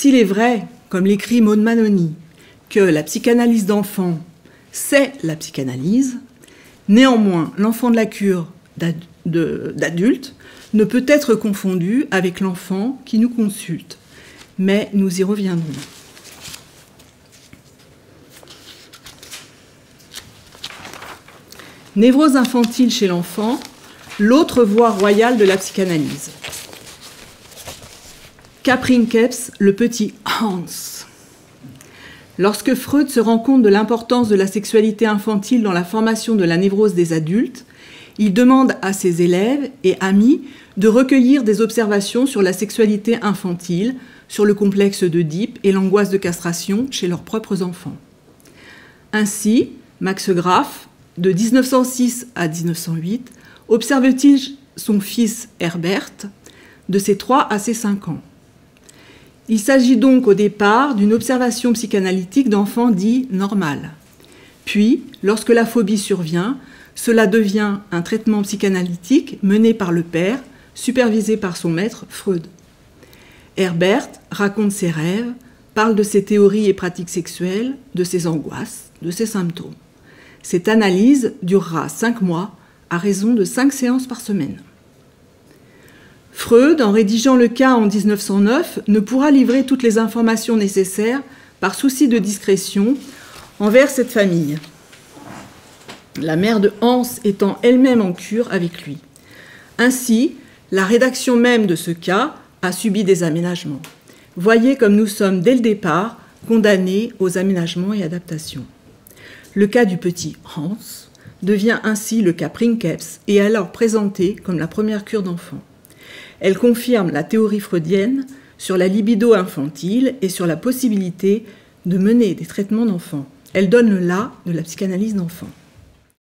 S'il est vrai, comme l'écrit Maud Manoni, que la psychanalyse d'enfant, c'est la psychanalyse, néanmoins, l'enfant de la cure d'adulte ne peut être confondu avec l'enfant qui nous consulte. Mais nous y reviendrons. Névrose infantile chez l'enfant, l'autre voie royale de la psychanalyse. Caprinceps, le petit Hans. Lorsque Freud se rend compte de l'importance de la sexualité infantile dans la formation de la névrose des adultes, il demande à ses élèves et amis de recueillir des observations sur la sexualité infantile, sur le complexe d'Oedipe et l'angoisse de castration chez leurs propres enfants. Ainsi, Max Graf, de 1906 à 1908, observe-t-il son fils Herbert de ses 3 à ses 5 ans. Il s'agit donc au départ d'une observation psychanalytique d'enfant dit normal. Puis, lorsque la phobie survient, cela devient un traitement psychanalytique mené par le père, supervisé par son maître Freud. Herbert raconte ses rêves, parle de ses théories et pratiques sexuelles, de ses angoisses, de ses symptômes. Cette analyse durera 5 mois à raison de 5 séances par semaine. Freud, en rédigeant le cas en 1909, ne pourra livrer toutes les informations nécessaires par souci de discrétion envers cette famille, la mère de Hans étant elle-même en cure avec lui. Ainsi, la rédaction même de ce cas a subi des aménagements. Voyez comme nous sommes dès le départ condamnés aux aménagements et adaptations. Le cas du petit Hans devient ainsi le cas Princeps et est alors présenté comme la première cure d'enfant. Elle confirme la théorie freudienne sur la libido infantile et sur la possibilité de mener des traitements d'enfants. Elle donne le là de la psychanalyse d'enfant.